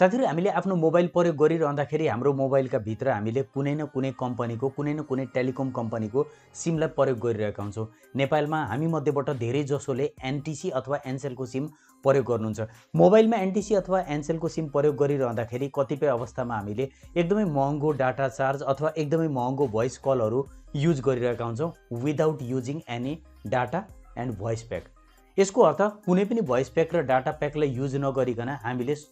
साथीहरु हामीले आफ्नो मोबाइल प्रयोग गरिरहँदाखेरि हाम्रो मोबाइलका भित्र हामीले कुनै न कुनै कम्पनीको कुनै न कुनै टेलिकम कम्पनीको सिमलाई प्रयोग गरिरहेका हुन्छौँ। नेपालमा हामी मध्येबाट धेरै जसोले एनटीसी अथवा एनसेलको सिम प्रयोग गर्नुहुन्छ। मोबाइलमा एनटीसी अथवा एनसेलको सिम प्रयोग गरिरहँदाखेरि कतिपय अवस्थामा हामीले एकदमै महँगो डाटा चार्ज अथवा एकदमै महँगो भोइस कलहरू युज गरिरहेका हुन्छौँ without using any data and voice pack. यसको अर्थ कुनै पनि भोइस प्याक र डाटा प्याकलाई युज नगरिकन हामीले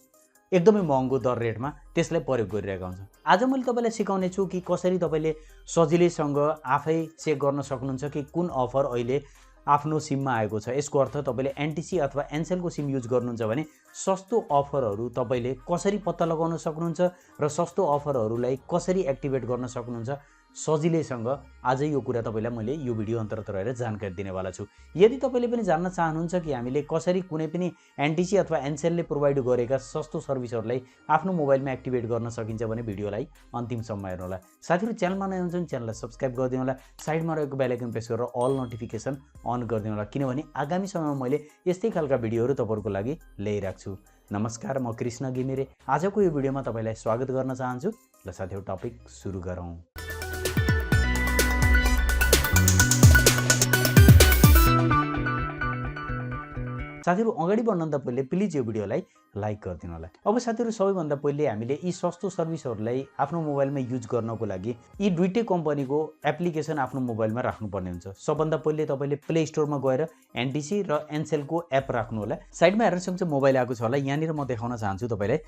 एकदमै महँगो दर रेटमा त्यसलाई प्रयोग गरिरहेका हुन्छौँ। आज मैले तपाईलाई सिकाउने छु कि कसरी तपाईले सजिलैसँग आफै चेक गर्न सक्नुहुन्छ कि कुन अफर अहिले आफ्नो सिममा आएको छ। यसको अर्थ तपाईले एनटीसी अथवा एनसेलको सिम युज गर्नुहुन्छ भने सस्तो अफरहरू तपाईले कसरी पत्ता लगाउन सक्नुहुन्छ र सस्तो अफरहरूलाई कसरी एक्टिभेट गर्न सक्नुहुन्छ सजिलैसँग आज यो कुरा तपाईलाई मैले यो भिडियो अन्तर्गत रहेर जानकारी दिनेवाला छु। यदि तपाईले पनि जान्न चाहनुहुन्छ कि हामीले कसरी कुनै पनि एनटीसी अथवा एनसेलले प्रोभाइड गरेका सस्तो सर्भिसहरूलाई आफ्नो मोबाइलमा एक्टिभेट गर्न सकिन्छ भने भिडियोलाई अन्तिमसम्म हेर्नुहोला। साथीहरु च्यानलमा नयाँ हुनुहुन्छ भने च्यानललाई सब्स्क्राइब गरिदिनु होला, साइडमा रहेको बेल आइकन प्रेस गरेर अल नोटिफिकेसन अन गरिदिनु होला किनभने आगामी समयमा मैले यस्तै खालका भिडियोहरू तपाईहरुको लागि ल्याइराख्छु छु। नमस्कार, म कृष्ण घिमिरे आजको यो भिडियोमा तपाईलाई स्वागत गर्न चाहन्छु। ल साथीहरु टपिक सुरु गरौँ। साथीहरु अगाडि बढ्नुभन्दा पहिले प्लिज यो भिडियोलाई लाइक गरिदिनु होला। अब साथीहरु सबैभन्दा पहिले हामीले यी सस्तो सर्भिसहरूलाई आफ्नो मोबाइलमा युज गर्नको लागि यी दुईटै कम्पनीको एप्लिकेसन आफ्नो मोबाइलमा राख्नुपर्ने हुन्छ। सबभन्दा पहिले तपाईले प्ले स्टोरमा गएर एनटीसी र एनसेलको एप राख्नु होला। साइडमा हेर्न सक्नुहुन्छ मोबाइल आएको छ होला। यहाँनिर म देखाउन चाहन्छु तपाईलाई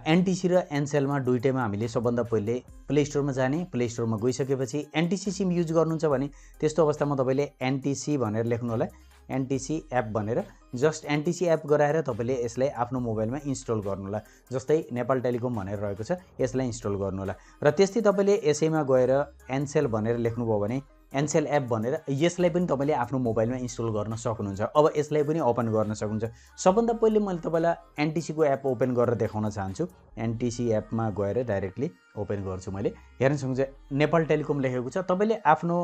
एनटीसी र एनसेलमा दुईटैमा हामीले सबभन्दा पहिले प्ले स्टोरमा जाने। प्ले स्टोरमा गइसकेपछि एनटीसी सिम युज गर्नुहुन्छ भने त्यस्तो अवस्थामा तपाईले एनटीसी भनेर लेख्नु होला, एनटीसी एप भनेर जस्ट एनटीसी एप गराएर तपाईले यसलाई आफ्नो मोबाइलमा इन्स्टल गर्नु होला। जस्तै नेपाल टेलिकम भनेर रहेको छ यसलाई इन्स्टल गर्नु होला र त्यस्तै तपाईले यसैमा गएर एनसेल भनेर लेख्नुभयो भने एनसेल एप भनेर यसलाई पनि तपाईले आफ्नो मोबाइलमा इन्स्टल गर्न सक्नुहुन्छ। अब यसलाई पनि ओपन गर्न सक्नुहुन्छ। सबभन्दा पहिले मैले तपाईलाई एनटीसी को एप ओपन गरेर देखाउन चाहन्छु। एनटीसी एपमा गएर डाइरेक्टली ओपन गर्छु मैले। हेर्न सक्नुहुन्छ नेपाल टेलिकम लेखेको छ। तपाईले आफ्नो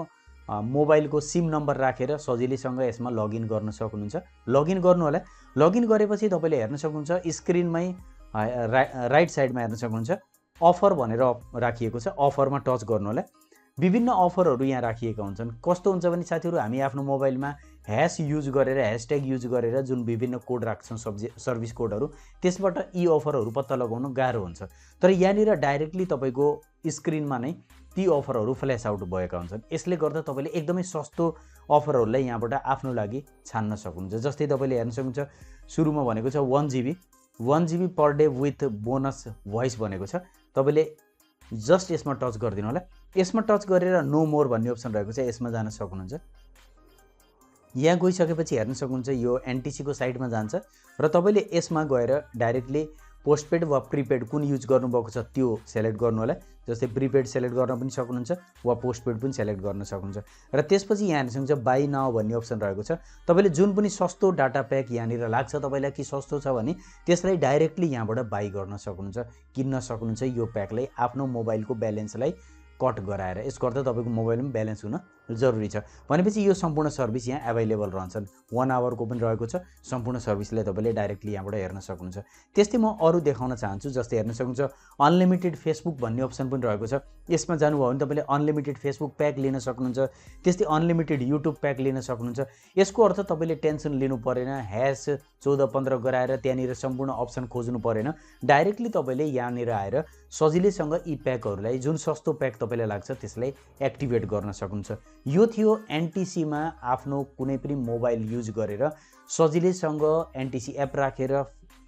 मोबाइलको सिम नम्बर राखेर सजिलैसँग यसमा लगइन गर्न सक्नुहुन्छ। लगइन गर्नु होला। लगइन गरेपछि तपाईले हेर्न सक्नुहुन्छ स्क्रिनमै राइट साइडमा हेर्न सक्नुहुन्छ अफर भनेर राखिएको छ। अफरमा टच गर्नु होला। विभिन्न अफरहरू यहाँ राखिएका हुन्छन्। कस्तो हुन्छ भने साथीहरु हामी आफ्नो मोबाइलमा ह्याश युज गरेर ह्याशट्याग युज गरेर जुन विभिन्न कोड राख्छौं सर्भिस कोडहरू त्यसबाट यी अफरहरू पत्ता लगाउन गाह्रो हुन्छ। तर यहाँनिर डाइरेक्टली तपाईको स्क्रिनमा नै ती अफरहरू फ्ल्याश आउट भएका हुन्छन्। यसले गर्दा तपाईले एकदमै सस्तो अफरहरूलाई यहाँबाट आफ्नो लागि छान्न सक्नुहुन्छ। जस्तै तपाईले हेर्न सक्नुहुन्छ सुरुमा भनेको छ 1 GB per day with bonus voice भनेको छ। तपाईले जस्ट यसमा टच गरिदिनु होला। यसमा टच गरेर नो मोर भन्ने अप्सन रहेको छ यसमा जान सक्नुहुन्छ। यहाँ गइसकेपछि हेर्न सक्नुहुन्छ यो एनटीसी को साइडमा जान्छ र तपाईले यसमा गएर डाइरेक्टली पोस्टपेड वा प्रिपेड कुन युज गर्नुभएको छ त्यो सेलेक्ट गर्नु होला। जस्तै प्रिपेड सेलेक्ट गर्न पनि सक्नुहुन्छ वा पोस्टपेड पनि सेलेक्ट गर्न सक्नुहुन्छ र त्यसपछि यहाँ हेर्न सक्नुहुन्छ बाइ नाउ भन्ने अप्सन रहेको छ। तपाईले जुन पनि सस्तो डाटा प्याक यहाँनिर लाग्छ तपाईलाई कि सस्तो छ भने त्यसलाई डाइरेक्टली यहाँबाट बाइ गर्न सक्नुहुन्छ, किन्न सक्नुहुन्छ यो प्याकलाई आफ्नो मोबाइलको ब्यालेन्सलाई कट गराएर। यसको अर्थ तपाईको मोबाइलमा ब्यालेन्स हुन जरुरी छ भनेपछि यो सम्पूर्ण सर्भिस यहाँ अवेलेबल रहन्छन्। 1 आवरको पनि रहेको छ। सम्पूर्ण सर्भिसलाई तपाईले डाइरेक्टली यहाँबाट हेर्न सक्नुहुन्छ। त्यस्तै म अरु देखाउन चाहन्छु। जस्तै हेर्न सक्नुहुन्छ अनलिमिटेड फेसबुक भन्ने अप्सन पनि रहेको छ। यसमा जानुभयो भने तपाईले अनलिमिटेड फेसबुक प्याक लिन सक्नुहुन्छ। त्यस्तै अनलिमिटेड युट्युब प्याक लिन सक्नुहुन्छ। यसको अर्थ तपाईले टेन्सन लिनु परेन, ह्याश 14-15 गराएर त्यहाँनिर सम्पूर्ण अप्सन खोज्नु परेन। डाइरेक्टली तपाईले यहाँनिर आएर सजिलैसँग यी प्याकहरूलाई जुन सस्तो प्याक तपाईलाई लाग्छ त्यसलाई एक्टिभेट गर्न सक्नुहुन्छ। यो थियो एनटीसी मा आफ्नो कुनै पनि मोबाइल युज गरेर सजिलैसँग एनटीसी एप राखेर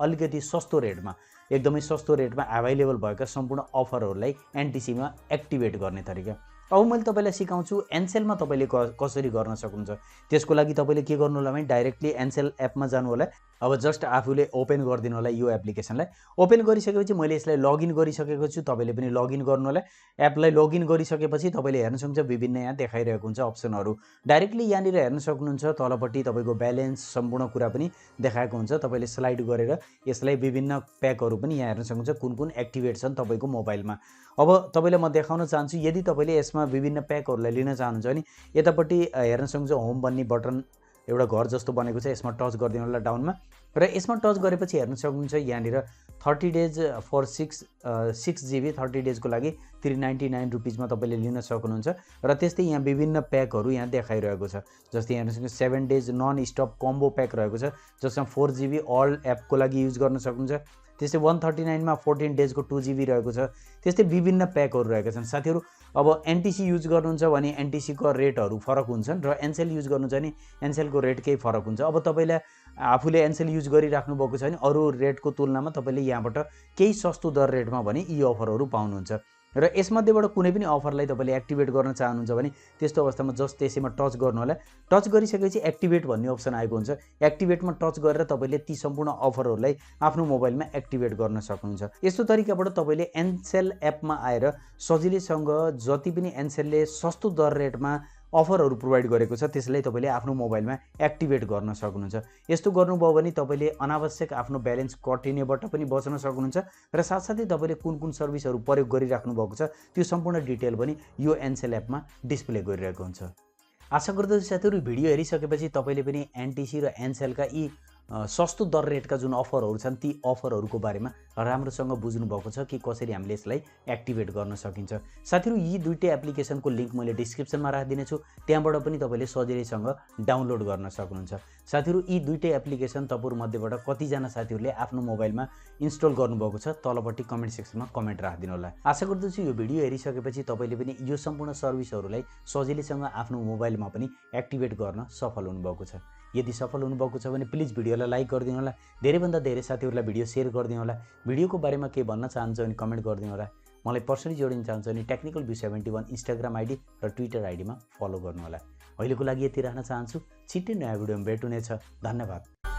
अलिकति सस्तो रेटमा एकदमै सस्तो रेटमा अवेलेबल भएका सम्पूर्ण अफरहरूलाई एनटीसी मा एक्टिभेट गर्ने तरिका। अब मैले तपाईलाई सिकाउँछु एनसेलमा तपाईले कसरी गर्न सक्नुहुन्छ। त्यसको लागि तपाईले के गर्नु होला भने डाइरेक्टली एनसेल एपमा जानु होला। अब जस्ट आफूले ओपन गरिदिनु होला यो एप्लिकेसनलाई। ओपन गरिसकेपछि मैले यसलाई लगइन गरिसकेको छु। तपाईले पनि लगइन गर्नु होला। एपलाई लगइन गरिसकेपछि तपाईले हेर्न सक्नुहुन्छ विभिन्न यहाँ देखाइरहेको हुन्छ अप्सनहरू। डाइरेक्टली यहाँनिर हेर्न सक्नुहुन्छ तलपट्टि तपाईको ब्यालेन्स सम्पूर्ण कुरा पनि देखाएको हुन्छ। तपाईले स्लाइड गरेर यसलाई विभिन्न प्याकहरू पनि यहाँ हेर्न सक्नुहुन्छ कुन कुन एक्टिभेट छन् तपाईको मोबाइलमा। अब तपाईलाई म देखाउन चाहन्छु यदि तपाईले यसमा विभिन्न प्याकहरूलाई लिन चाहनुहुन्छ भने यतापट्टि हेर्न सक्नुहुन्छ होम भन्ने बटन एउटा घर जस्तो बनेको छ यसमा टच गरिदिनु होला डाउनमा। र यसमा टच गरेपछि हेर्न सक्नुहुन्छ यहाँनिर 30 डेज फर 6 GB 30 डेजको लागि 399 रुपिजमा तपाईँले लिन सक्नुहुन्छ। र त्यस्तै यहाँ विभिन्न प्याकहरू यहाँ देखाइरहेको छ। जस्तै यहाँ 7 days non stop combo pack रहेको छ, जसमा 4 GB अल एपको लागि युज गर्न सक्नुहुन्छ। त्यस्तै 139 मा 14 डेजको 2 GB रहेको छ। त्यस्तै विभिन्न प्याकहरू रहेका छन्। साथीहरू अब एनटीसी युज गर्नुहुन्छ भने एनटीसी को रेटहरू फरक हुन्छन् र एनसेल युज गर्नुहुन्छ भने एनसेल को रेट केही फरक हुन्छ। अब तपाईँले आफूले एनसेल युज गरिराख्नु भएको छ भने अरू रेटको तुलनामा तपाईँले यहाँबाट केही सस्तो दर रेटमा भने यी अफरहरू पाउनुहुन्छ। र यसमध्येबाट कुनै पनि अफरलाई तपाईँले एक्टिभेट गर्न चाहनुहुन्छ भने त्यस्तो अवस्थामा जस्ट त्यसैमा टच गर्नु होला। टच गरिसकेपछि एक्टिभेट भन्ने अप्सन आएको हुन्छ। एक्टिभेटमा टच गरेर तपाईँले ती सम्पूर्ण अफरहरूलाई आफ्नो मोबाइलमा एक्टिभेट गर्न सक्नुहुन्छ। यस्तो तरिकाबाट तपाईँले एनसेल एपमा आएर सजिलैसँग जति पनि एनसेलले सस्तो दर रेटमा अफरहरू प्रोभाइड गरेको छ त्यसलाई तपाईँले आफ्नो मोबाइलमा एक्टिभेट गर्न सक्नुहुन्छ। यस्तो गर्नुभयो भने तपाईँले अनावश्यक आफ्नो ब्यालेन्स कटिनेबाट पनि बच्न सक्नुहुन्छ र साथसाथै तपाईँले कुन कुन सर्भिसहरू प्रयोग गरिराख्नु भएको छ त्यो सम्पूर्ण डिटेल पनि यो एनसेल एपमा डिस्प्ले गरिरहेको हुन्छ। आशा गर्दछु साथीहरू भिडियो हेरिसकेपछि तपाईँले पनि एनटीसी र एनसेलका यी सस्तो दर रेटका जुन अफरहरू छन् ती अफरहरूको बारेमा राम्रोसँग बुझ्नु भएको छ कि कसरी हामीले यसलाई एक्टिभेट गर्न सकिन्छ। साथीहरू यी दुईटै एप्लिकेसनको लिंक मैले डिस्क्रिप्सनमा राखिदिनेछु, त्यहाँबाट पनि तपाईँले सजिलैसँग डाउनलोड गर्न सक्नुहुन्छ। साथीहरू यी दुईटै एप्लिकेसन तपाईँहरु मध्येबाट कतिजना साथीहरूले आफ्नो मोबाइलमा इन्स्टल गर्नुभएको छ तलपट्टि कमेन्ट सेक्सनमा कमेन्ट राखिदिनु होला। आशा गर्दछु यो भिडियो हेरिसकेपछि तपाईँले पनि यो सम्पूर्ण सर्भिसहरूलाई सजिलैसँग आफ्नो मोबाइलमा पनि एक्टिभेट गर्न सफल हुनुभएको छ। यदि सफल हुनुभएको छ भने प्लिज भिडियोलाई लाइक गरिदिनु होला, धेरैभन्दा धेरै साथीहरूलाई भिडियो शेयर गरिदिनु होला। भिडियोको बारेमा के भन्न चाहन्छ भने कमेन्ट गरिदिनु होला। मलाई पर्सनली जोडिन चाहन्छ भने टेक्निकल व्यू 71 इन्स्टाग्राम आइडी र ट्विटर आइडीमा फलो गर्नु होला। अहिलेको लागि यति राख्न चाहन्छु। छिट्टै नयाँ भिडियोमा भेट हुनेछ। धन्यवाद।